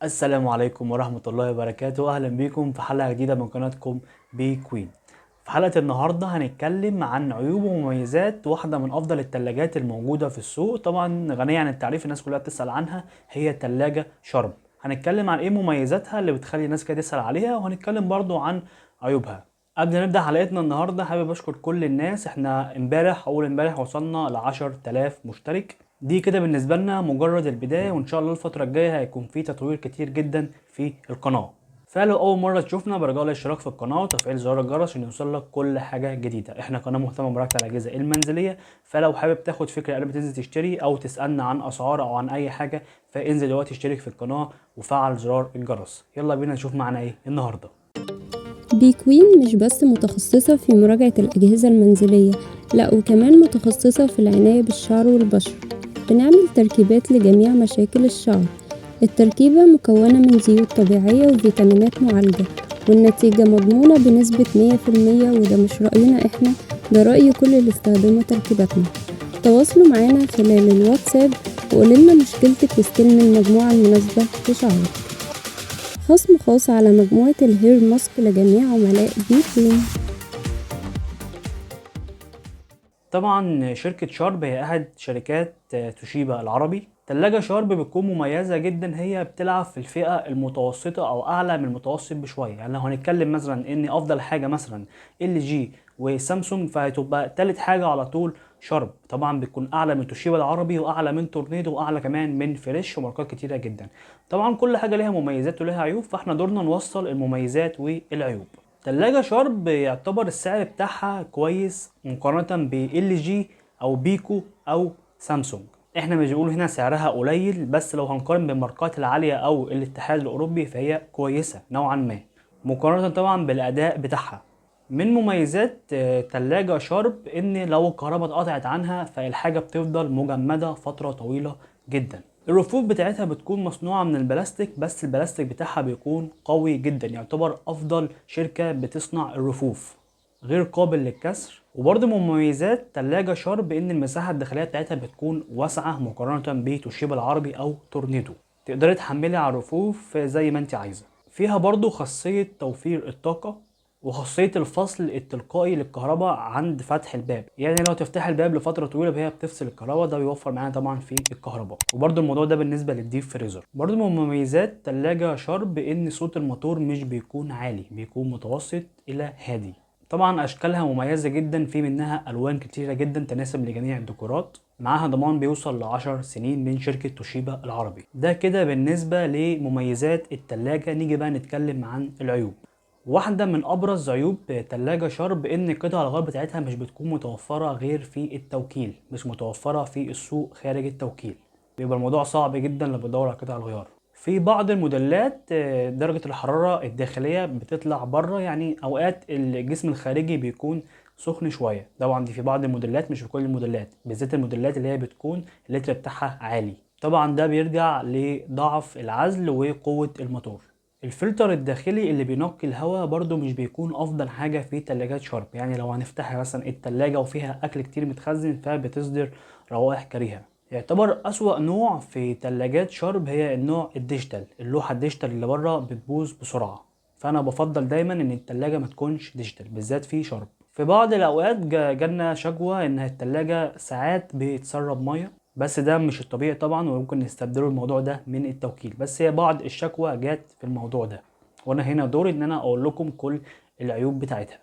السلام عليكم ورحمة الله وبركاته. أهلا بيكم في حلقة جديدة من قناتكم بي كوين. في حلقة النهاردة هنتكلم عن عيوب ومميزات واحدة من أفضل التلاجات الموجودة في السوق، طبعا غنية عن التعريف، الناس كلها بتسأل عنها، هي تلاجة شارب. هنتكلم عن إيه مميزاتها اللي بتخلي الناس كده تسأل عليها، وهنتكلم برضو عن عيوبها. قبل ما نبدأ حلقتنا النهاردة حابب أشكر كل الناس. احنا أول امبارح وصلنا ل10,000 مشترك. دي كده بالنسبة لنا مجرد البداية، وإن شاء الله الفترة الجاية هيكون في تطوير كتير جدا في القناة. فلو أول مرة تشوفنا برجاء الاشتراك في القناة وتفعيل زر الجرس عشان يوصلك كل حاجة جديدة. احنا قناة مهتمة بمراجعة الأجهزة المنزلية، فلو حابب تاخد فكرة قبل ما تنزل تشتري أو تسألنا عن أسعار أو عن أي حاجة فانزل دلوقتي اشترك في القناة وفعل زرار الجرس. يلا بينا نشوف معنا ايه النهاردة. بي كوين مش بس متخصصة في مراجعة الأجهزة المنزلية، لا وكمان متخصصة في العناية بالشعر والبشرة. بنعمل تركيبات لجميع مشاكل الشعر. التركيبة مكونة من زيوت طبيعية وفيتامينات معالجة، والنتيجة مضمونة بنسبة 100%، وده مش رأينا احنا، ده رأي كل اللي استخدموا تركيباتنا. تواصلوا معانا خلال الواتساب وقولنا مشكلتك واستلمي المجموعة المناسبة لشعرك. خصم خاص على مجموعة الهير ماسك لجميع عملاء بي كوين. طبعا شركة شارب هي أحد شركات توشيبا العربي. تلاجة شارب بتكون مميزة جدا، هي بتلعب في الفئة المتوسطة أو أعلى من المتوسط بشوية. يعني لو هنتكلم مثلا إن أفضل حاجة مثلا ال جي وسامسونج، فهتبقى تالت حاجة على طول شارب. طبعا بتكون أعلى من توشيبا العربي وأعلى من تورنيدو وأعلى كمان من فريش وماركات كتيرة جدا. طبعا كل حاجة ليها مميزات وليها عيوب، فاحنا دورنا نوصل المميزات والعيوب. تلاجة شارب يعتبر السعر بتاعها كويس مقارنة ب ال جي او بيكو او سامسونج. احنا مش بنقول هنا سعرها قليل، بس لو هنقارن بالماركات العالية او الاتحاد الاوروبي فهي كويسة نوعا ما مقارنة طبعا بالاداء بتاعها. من مميزات تلاجة شارب ان لو الكهرباء اتقطعت عنها فالحاجة بتفضل مجمدة فترة طويلة جدا. الرفوف بتاعتها بتكون مصنوعة من البلاستيك، بس البلاستيك بتاعها بيكون قوي جدا، يعتبر أفضل شركة بتصنع الرفوف، غير قابل للكسر. وبرضه من مميزات تلاجة شارب إن المساحة الداخلية بتاعتها بتكون واسعة مقارنة بتوشيبا العربي أو تورنيدو. تقدري تحملي على الرفوف زي ما انت عايزة. فيها برضه خاصية توفير الطاقة وخاصية الفصل التلقائي للكهرباء عند فتح الباب. يعني لو تفتح الباب لفترة طويلة فهي بتفصل الكهرباء، ده بيوفر معانا طبعا في الكهرباء. وبرده الموضوع ده بالنسبة للديب فريزر. برده من مميزات تلاجة شارب ان صوت الموتور مش بيكون عالي، بيكون متوسط الى هادي. طبعا اشكالها مميزة جدا، في منها الوان كتيرة جدا تناسب لجميع الديكورات. معاها ضمان بيوصل ل10 سنين من شركة توشيبا العربي. ده كده بالنسبة لمميزات التلاجة. نيجي بقى نتكلم عن العيوب. واحدة من أبرز عيوب تلاجة شارب إن قطع الغيار بتاعتها مش بتكون متوفرة غير في التوكيل، مش متوفرة في السوق خارج التوكيل. بيبقى الموضوع صعب جدا لما بتدور على قطع الغيار. في بعض الموديلات درجة الحرارة الداخلية بتطلع بره، يعني أوقات الجسم الخارجي بيكون سخن شوية. طبعا دي في بعض الموديلات مش في كل الموديلات، بالذات الموديلات اللي هي بتكون اللتر بتاعها عالي. طبعا ده بيرجع لضعف العزل وقوة الموتور. الفلتر الداخلي اللي بينقي الهواء برضو مش بيكون افضل حاجة في تلاجات شارب. يعني لو هنفتحها مثلا التلاجة وفيها اكل كتير متخزن فبتصدر روائح كريهة. يعتبر اسوأ نوع في تلاجات شارب هي النوع الديجيتال. اللوحة الديجيتال اللي بره بتبوظ بسرعة، فانا بفضل دايما ان التلاجة ما تكونش ديجيتال بالذات في شارب. في بعض الاوقات جالنا شكوى ان التلاجة ساعات بتسرب مية، بس ده مش الطبيعي طبعا، وممكن نستبدله الموضوع ده من التوكيل. بس هي بعض الشكوى جات في الموضوع ده، وانا هنا دوري ان انا اقول لكم كل العيوب بتاعتها.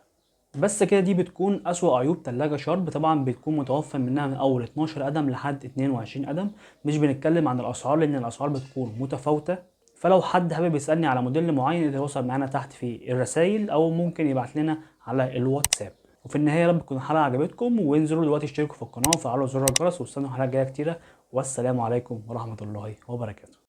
بس كده دي بتكون اسوأ عيوب تلاجة شارب. طبعا بتكون متوفر منها من اول 12 قدم لحد 22 قدم. مش بنتكلم عن الاسعار لان الاسعار بتكون متفاوتة. فلو حد حابب يسألني على موديل معين يتواصل معانا تحت في الرسائل او ممكن يبعت لنا على الواتساب. وفي النهاية يا رب تكون الحلقة عجبتكم، وانزلوا دلوقتي اشتركوا في القناة وفعلوا زر الجرس واستنوا حلقات جاية كتيرة. والسلام عليكم ورحمة الله وبركاته.